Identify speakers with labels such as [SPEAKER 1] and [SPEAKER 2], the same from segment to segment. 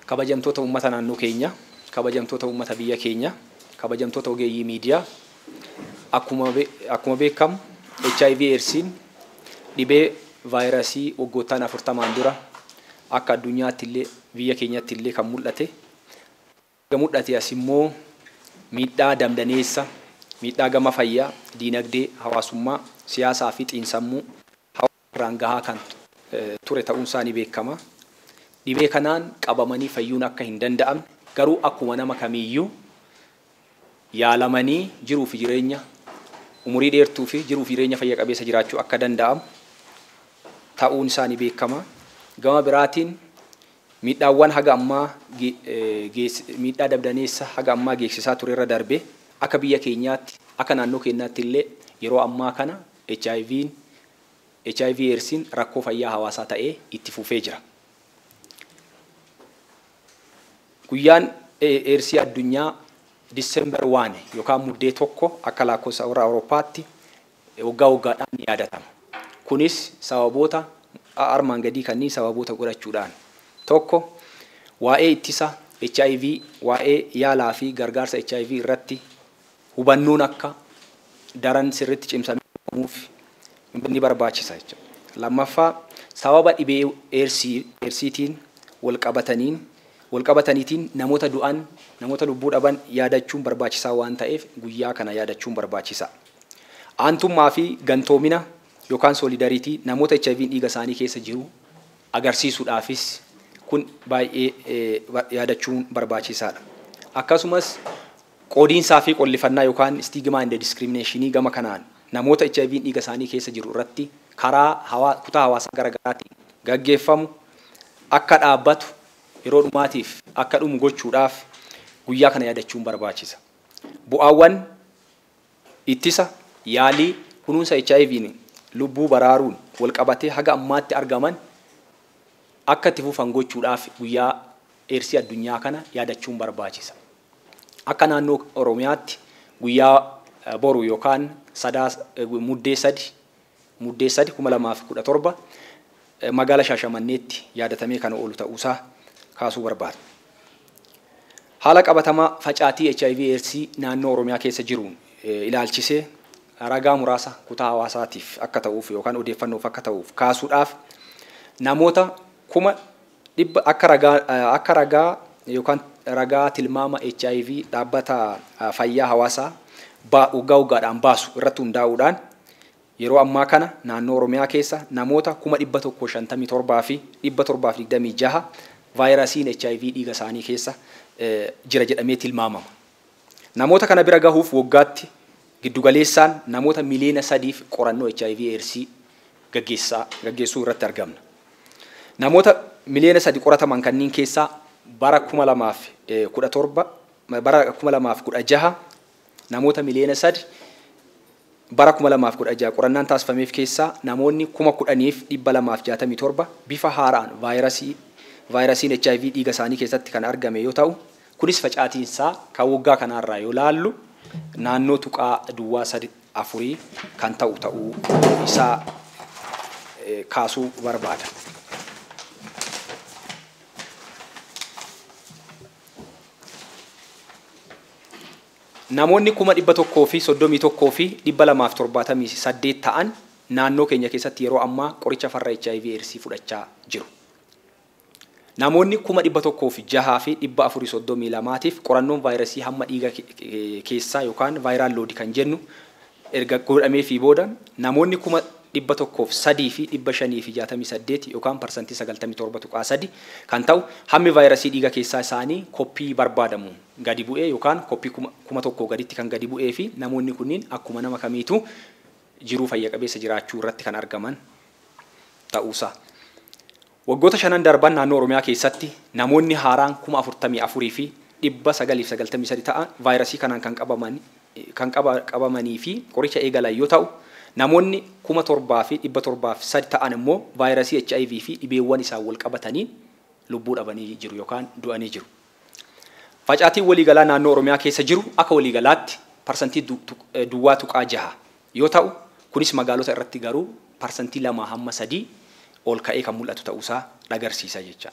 [SPEAKER 1] kabajamtoota uummata naannoo keenya, kabajamtoota uummata biyya keenya, kabajamtoota ogeeyyii miidiyaa, akkuma beekamu HIV/AIDSiin dhibee vaayirasii waggoottan 40 dura akka addunyaatti illee biyya keenyatti illee kan mul'ate. Mul'ate as immoo miidhaa damdaneessa, miidhaa gama fayyaa, diinagdee, hawaasummaa, siyaasaa fi xiinsammuu hawaasarraan gahaa kan ture ta'uun isaanii beekama. Dhibee kanaan qabamanii fayyuun akka hin danda'amne garuu akkuma nama kamiiyyuu yaalamanii jiruu fi jireenya umurii dheertuu fi jiruu fi jireenya fayya qabeessa jiraachuu akka danda'amu ta'uun isaanii beekama. Gama biraatiin miidhaawwan haga ammaa miidhaa dabdaneessa haga ammaa geessisaa ture irra darbee akka biyya keenyaatti akka naannoo keenyaatti illee yeroo ammaa kana HIV/AIDSiin rakkoo fayyaa hawaasaa ta'ee itti fufee jira. Guyyaan AIDS addunyaa December 1 yookaan muddee tokko akka lakkoofsa Awurooppaatti waggaadhaan ni yaadatama. Kunis sababoota armaan gadii kanneen sababoota godhachuudhaan tokko waa'ee ittisa HIV, waa'ee yaalaa fi gargaarsa HIV irratti hubannoon akka daran sirriitti cimsamuuf ni barbaachisa jechuudha. Lammaffaa sababa dhibee AIDSiitiin walqabataniitiin namoota du'an, namoota lubbuu dhaban yaadachuun barbaachisaa waan ta'eef guyyaa kana yaadachuun barbaachisa. Aantummaa fi gantoomina yookaan soliidariitii namoota HIV dhiiga isaanii keessa jiru agarsiisuudhaafis kun baay'ee yaadachuun barbaachisaadha. Akkasumas qoodiinsaa fi qollifannaa yookaan stigma and discrimination gama kanaan namoota HIV dhiiga isaanii keessa jiru irratti karaa kutaa hawaasaa garaagaraatiin gaggeeffamu akka dhaabbatu yeroo dhumaatiif akka dhumu gochuudhaaf guyyaa kana yaadachuun barbaachisa. Bu'aawwan ittisa yaalii kunuunsa HIV'n lubbuu baraaruun walqabatee haga ammaatti argaman akka itti fufan gochuudhaaf guyyaa AIDS addunyaa kana yaadachuun barbaachisa. Akka naannoo Oromiyaatti guyyaa boru yookaan muddee 3 2017 magaalaa Shaashamanneetti yaadatamee kan oolu ta'uusaa kaasuu barbaada. Haala qabatamaa facaatii HIV/AIDS naannoo Oromiyaa keessa jiruun ilaalchisee ragaa muraasa kutaa hawaasaatiif akka ta'uuf yookaan odeeffannoof akka ta'uuf kaasuudhaaf namoota akka ragaa yookaan ragaa tilmaama HIV dhaabbata fayyaa hawaasaa waggaadhaan baasu irratti hundaa'uudhaan yeroo ammaa kana naannoo Oromiyaa keessa namoota 157 fi 726 vaayirasiin HIV dhiiga isaanii keessa jira jedhamee tilmaamama. Namoota kana bira gahuuf waggaatti giddugaleessaan namoota miliyoona 3 qorannoo HIV/AIDS gaggeessuu irratti argamna. Namoota miliyoona 3 qorataman kanneen keessaa bara 2016 namoota miliyoona 3 bara 2016 qorannaan taasifameef keessaa namoonni 10,267 bifa haaraan vaayirasiin HIV dhiiga isaanii keessatti kan argame yoo ta'u, kunis facaatiinsaa kan waggaa kanarraa yoo laallu naannoo tuqaa duwwaa 3.4 kan ta'uu isaa kaasuu barbaada. Namoonni 131 fi 278 ta'an naannoo keenya keessatti yeroo ammaa qoricha farra HIV/AIDS fudhachaa jiru. Namoonni 106 fi 432tiif qorannoon vaayirasii hamma dhiiga keessaa yookaan vaayiraal loodii kan jennu erga godhamee fi booda namoonni 103 fi 568 yookaan parsantii 97.3 kan ta'u hammi vaayirasii dhiiga keessaa isaanii koppii barbaadamu gadi bu'ee yookaan koppii 1,000 gaditti kan gadi bu'ee fi namoonni kunniin akkuma nama kamiitu jiruu fayya qabeessa jiraachuu irratti kan argaman ta'uusaa. Waggoota 5 darban naannoo Oromiyaa keessatti namoonni haaraan 44 fi 993 ta'an vaayirasii kanaan kan qabamanii fi qoricha eegalan yoo ta'u, namoonni 7,000 fi 703 ta'an immoo vaayirasii HIV fi dhibeewwan isaan wal qabataniin lubbuu dhabanii jiru yookaan du'anii jiru. Facaatiin waliigalaa naannoo Oromiyaa keessa jiru akka waliigalaatti parsantii duwwaa tuqaa 6 yoo ta'u, kunis magaalota irratti garuu parsantii 2 hamma 3 ol ka'ee kan mul'atu ta'uusaa agarsiisa jecha.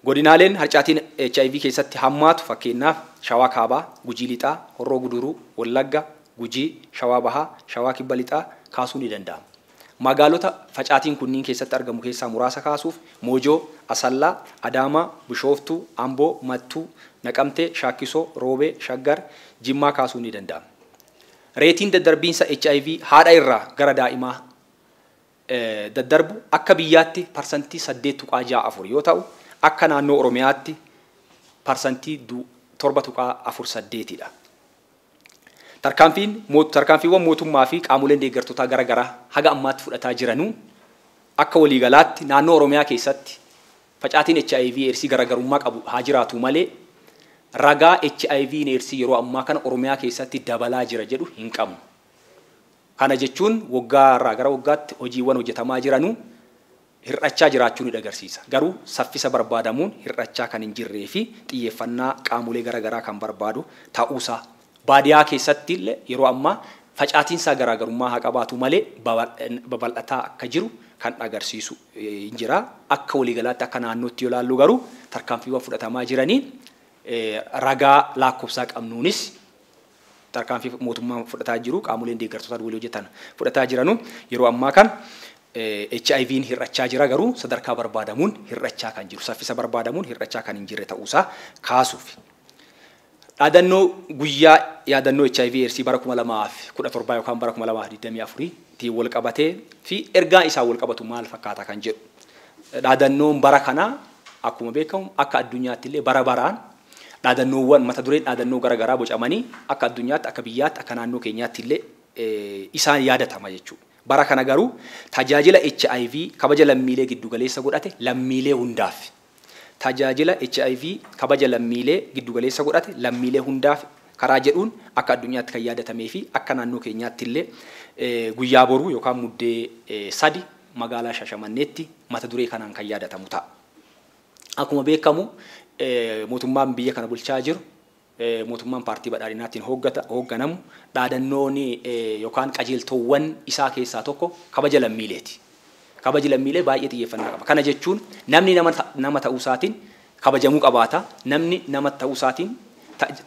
[SPEAKER 1] Godinaaleen harcaatiin HIV keessatti hammaatu fakkeenyaaf Shawaa Kaabaa, Gujii Lixaa, Horroo Guduruu, Wallagga, Gujii, Shawaa Bahaa, Shawaa Kibba Lixaa kaasuu ni danda'ama. Magaalota facaatiin kunniin keessatti argamu keessaa muraasa kaasuuf Moojoo, Asallaa, Adaamaa, Bishooftuu, Amboo, Mattuu, Naqamtee, Shaakkisoo, Roobee, Shaggar, Jimmaa kaasuu ni danda'ama. Reetiin daddarbiinsa HIV haadha irraa gara daa'imaa daddarbu akka biyyaatti parsantii 8.64 yoo ta'u, akka naannoo Oromiyaatti parsantii 7.48dha. Tarkaanfiiwwan mootummaa fi qaamoleen deeggartootaa gara garaa haga ammaatti fudhataa jiranuu akka waliigalaatti naannoo Oromiyaa keessatti facaatiin HIV/AIDS garaagarummaa qabu haa jiraatu malee ragaa HIV/AIDS yeroo ammaa kana Oromiyaa keessatti dabalaa jira jedhu hin qabnu. Kana jechuun waggaa irraa gara waggaatti hojiiwwan hojjetamaa jiranuu hir'achaa jiraachuu ni agarsiisa. Garuu saffisa barbaadamuun hir'achaa kan hin jirree fi xiyyeeffannaa qaamolee garaagaraa kan barbaadu ta'uusaa. Baadiyyaa keessatti illee yeroo ammaa facaatiinsaa garaagarummaa haa qabaatu malee babal'ataa akka jiru kan agarsiisu hin jira. Akka waliigalaatti akka naannootti yoo ilaallu garuu tarkaanfiiwwan fudhatamaa jiranii ragaa lakkoofsaa qabnuunis tarkaanfii mootummaan fudhataa jiru qaamoleen deeggartootaa walii hojjetan fudhataa jiranuu yeroo ammaa kan HIV'n hir'achaa jira garuu sadarkaa barbaadamuun hir'achaa kan jiru saffisa barbaadamuun hir'achaa kan hin jirre ta'uusaa kaasuuf. Dhaadannoo guyyaa yaadannoo HIV/AIDS bara 2017 yookaan bara 2024 tiin wal qabatee fi ergaa isaa wal qabatu maal fakkaata kan jedhu. Dhaadannoon bara kanaa akkuma beekamu akka addunyaatti illee bara baraan dhaadannoowwan mata dureen dhaadannoo garaagaraa bocamanii akka addunyaatti akka biyyaatti akka naannoo keenyaatti illee isaan yaadatama jechuudha. Bara kana garuu tajaajila HIV kabaja lammiilee giddugaleessa godhate lammiilee hundaaf. Tajaajila HIV kabaja lammiilee giddugaleessa godhate lammiilee hundaaf karaa jedhuun akka addunyaatti kan yaadatamee fi akka naannoo keenyaatti illee guyyaa boruu yookaan muddee 3 magaalaa Shashamanneetti mata duree kanaan kan yaadatamu ta'a. Akkuma beekamu mootummaan biyya kana bulchaa jiru mootummaan paartii badhaadhinaatiin hoogganamu dhaadannoon yookaan qajeeltowwan isaa keessaa tokko kabaja lammiileeti. Kabaji lammiilee baay'ee xiyyeeffannaa qaba. Kana jechuun namni nama ta'uu isaatiin kabajamuu qabaata. Namni nama ta'uu isaatiin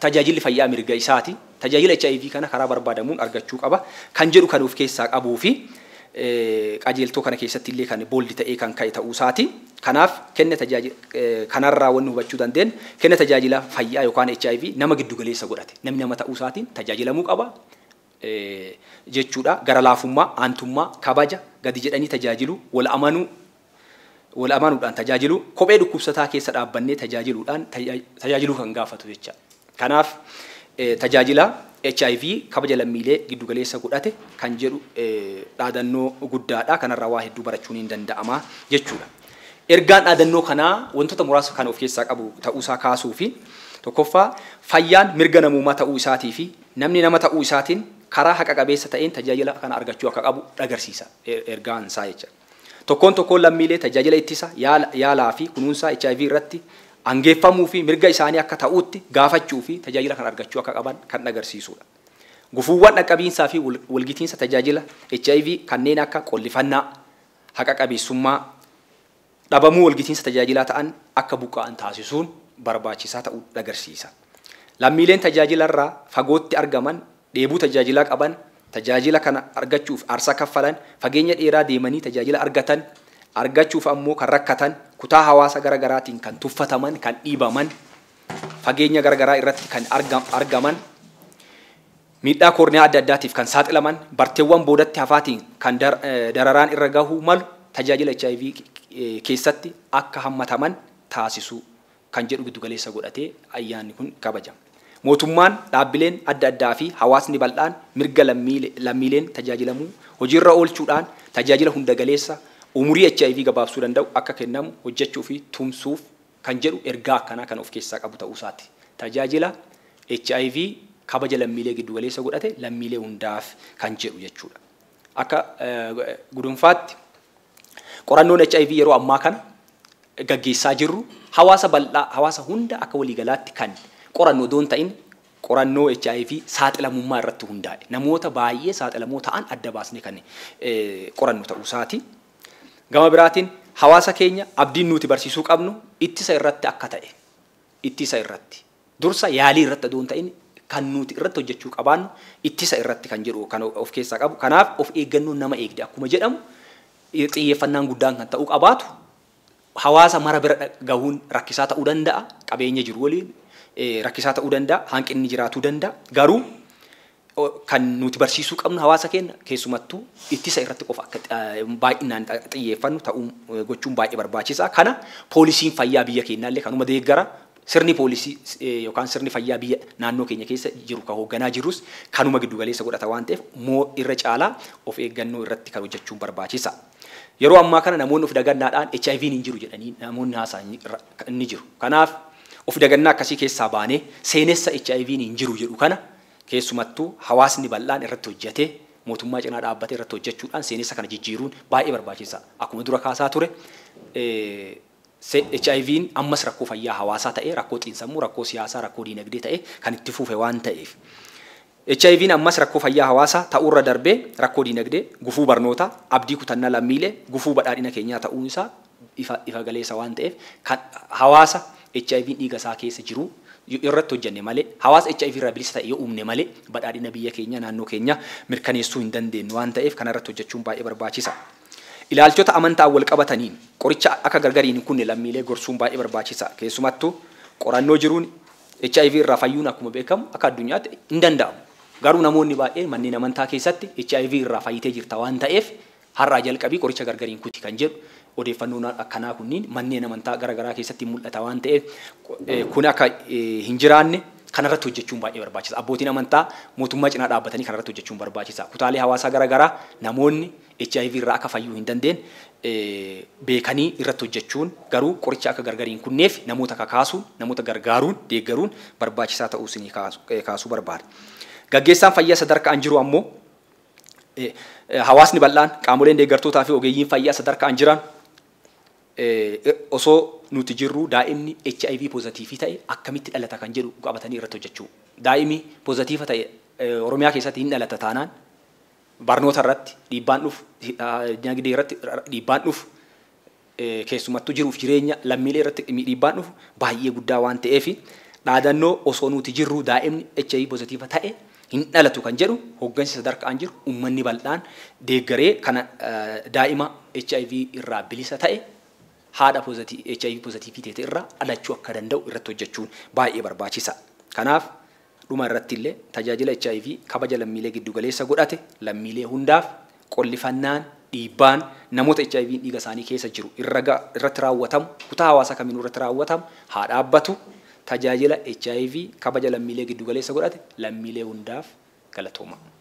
[SPEAKER 1] tajaajilli fayyaa mirga isaati. Tajaajila HIV kana karaa barbaadamuun argachuu qaba. Kan jedhu kan of keessaa qabuu fi qajeeltoo kana keessatti illee kan booldi ta'ee kan ka'e ta'uu isaati. Kanaaf kenna tajaajila kanarraa wanni hubachuu dandeenyu kenna tajaajila fayyaa yookaan HIV nama giddugaleessa godhate. Namni nama ta'uu isaatiin tajaajilamuu qaba. Jechuudha gara laafummaa aantummaa kabaja gadi jedhanii tajaajilu wal amaanuudhaan tajaajilu kophee dhukkubsataa keessa dhaabbannee tajaajiluu kan gaafatu jecha. Kanaaf tajaajila HIV kabaja lammiilee giddugaleessa godhate kan jedhu dhaadannoo guddaadha. Kanarraa waa hedduu barachuun hin danda'ama jechuudha. Ergaan dhaadannoo kanaa wantoota muraasa kan of keessaa qabu ta'uusaa kaasuu fi tokkoffaa fayyaan mirga namummaa ta'uu isaatii fi namni nama ta'uu isaatiin karaa haqa qabeessa ta'een tajaajila kana argachuu akka qabu agarsiisa ergaan isaa jecha. Tokkoon lammiilee tajaajila ittisa yaalaa fi kunuunsaa HIV irratti angeeffamuu fi mirga isaanii akka ta'uutti gaafachuu fi tajaajila kana argachuu akka qaban kan agarsiisudha. Gufuuwwan dhaqqabiinsaa fi walgitiinsa tajaajila HIV kanneen akka qollifannaa haqa qabeessummaa dhabamuu walgitiinsa tajaajilaa ta'an akka buqqa'an taasisuun barbaachisaa ta'uu agarsiisa. Lammiileen tajaajila irraa fagootti argaman dheebuu tajaajilaa qaban tajaajila kana argachuuf aarsaa kaffalan fageenya dheeraa deemanii tajaajila argatan argachuuf ammoo kan rakkatan kutaa hawaasa garaagaraatiin kan tuffataman kan dhiibaman fageenya garaagaraa irratti kan argaman miidhaa koorniyaa adda addaatiif kan saaxilaman barteewwan boodatti hafaatiin kan dararaan irra gahuu malu tajaajila HIV keessatti akka hammataman taasisuu kan jedhu giddugaleessa godhatee ayyaanni kun kabajama. Mootummaan dhaabbileen adda addaa fi hawaasni bal'aan mirga lammiileen tajaajilamuu hojiirra oolchuudhaan tajaajila hunda galeessa umurii HIV gabaabsuu danda'u akka kennamu hojjechuu fi tumsuuf kan jedhu ergaa akkanaa kan of keessaa qabu ta'uu isaati. Tajaajila HIV kabaja lammiilee giddugaleessa godhate lammiilee hundaaf kan jedhu jechuudha. Akka gudunfaatti qorannoon HIV yeroo ammaa kana gaggeessaa jirru hawaasa bal'aa hawaasa hunda akka waliigalaatti kan qorannoo doon ta'in qorannoo HIV saaxilamummaa irratti hundaa'e namoota baay'ee saaxilamoo ta'an adda baasne kan qorannoo ta'uu isaati. Gama biraatiin hawaasa keenya abdiin nuti barsiisuu qabnu ittisa irratti akka ta'e ittisa irratti dursa yaalii irratti adoon ta'in kan nuti irratti hojjechuu qabaannu ittisa irratti kan jedhu kan of keessaa qabu. Kanaaf of eeggannoo nama eegde akkuma jedhamu xiyyeeffannaan guddaan kan ta'uu qabaatu hawaasa mara bira gahuun rakkisaa ta'uu danda'a. Qabeenya jiru waliin rakkisaa ta'uu danda'a. Hanqinni jiraatuu danda'a. Garuu kan nuti barsiisuu qabnu hawaasa keenya keessumattuu ittisa irratti qofa akka baay'inaan xiyyeeffannu ta'uu gochuun baay'ee barbaachisaa. Kana poolisiin fayyaa biyya keenyaallee kanuma deeggara. Sirni poolisii yookaan sirni fayyaa biyya naannoo keenya keessa jiru kan hoogganaa jirus kanuma giddu galeessa godhata waan ta'eef moo irra caalaa of eeggannoo irratti kan hojjechuun barbaachisa. Yeroo ammaa kana namoonni of dagannaadhaan HIV hin jiru jedhanii namoonni haasa'an ni jiru. Kanaaf of dagannaa akkasii keessaa baanee seenessa HIV hin jiru jedhu kana keessumattuu hawaasni bal'aan irratti hojjetee mootummaa cinaa dhaabbatee irratti hojjechuudhaan seenessa kana jijjiiruun baay'ee barbaachisa. Akkuma dura kaasaa ture HIV'n ammas rakkoo fayyaa hawaasaa ta'e, rakkoo xiinsammuu, rakkoo siyaasaa, rakkoo diinagdee ta'e kan itti fufe waan ta'eef. HIV'n ammas rakkoo fayyaa hawaasaa ta'uurra darbee rakkoo diinagdee, gufuu barnootaa, abdii kutannaa lammiilee, gufuu badhaadhina keenyaa ta'uun isaa ifa galeessa waan ta'eef kan hawaasa HIV'n dhiiga isaa keessa jiru irratti hojjenne malee hawaasa HIV irraa bilisa ta'e yoo uumne malee badhaadhina biyya keenya naannoo keenya mirkaneessuu hin dandeenyu waan ta'eef kana irratti hojjechuun baay'ee barbaachisa. Ilaalchota amantaa wal qabataniin qoricha akka gargariin kunne lammiilee gorsuun baay'ee barbaachisa. Keessumattuu qorannoo jiruun HIV irraa fayyuun akkuma beekamu akka addunyaatti hin danda'amu. Garuu namoonni baay'een manneen amantaa keessatti HIV irraa fayyitee jirta waan ta'eef har'aa jalqabii qoricha gargariin kuti kan jedhu odeeffannoon akkanaa kunniin manneen amantaa garaagaraa keessatti mul'ata waan ta'eef kun akka hin jiraanne kanarratti hojjechuun baay'ee barbaachisa. Abbootiin amantaa mootummaa cinaa dhaabbatanii kanarratti hojjechuun barbaachisa. Kutaalee hawaasaa garaagaraa namoonni HIV irraa akka fayyuu hin dandeenye beekanii irratti hojjechuun garuu qoricha akka gargariin kunneef namoota kakaasuun namoota gargaaruun deeggaruun barbaachisaa ta'uu isinii kaasuu barbaada. Gaggeessaan fayyaa sadarkaan jiru ammoo hawaasni bal'aan qaamoleen deeggartootaa fi ogeeyyiin fayyaa sadarkaan jiran osoo nuti jirru daa'imni HIV pozitiivii ta'e akkamitti dhalata kan jedhu qabatanii irratti hojjechuu. Daa'imni pozitiiva ta'e Oromiyaa keessatti hin dhalata taanaan barnoota irratti dhiibbaan dhufu, dinagdee irratti dhiibbaan dhufu, keessumattuu jiruuf jireenya lammiilee irratti dhiibbaan dhufu baay'ee guddaa waan ta'eef dhaadannoo osoo nuti jirru daa'imni HIV pozitiiva ta'e hin dhalatu kan jedhu hooggansi sadarkaan jiru uummanni bal'aan deeggaree kana daa'ima HIV irraa bilisa ta'e haadha HIV pozitiivii ta'e irraa dhalachuu akka danda'u irratti hojjechuun baay'ee barbaachisa. Kanaaf dhuma irratti illee tajaajila HIV kabaja lammiilee giddu galeessa godhate lammiilee hundaaf qollifannaan dhiibbaan namoota HIV dhiiga isaanii keessa jiru irratti raawwatamu kutaa hawaasa kamiinuu irratti raawwatamu haa dhaabbatu. Tajaajila HIV kabaja lammiilee giddu galeessa godhate lammiilee hundaaf galatooma.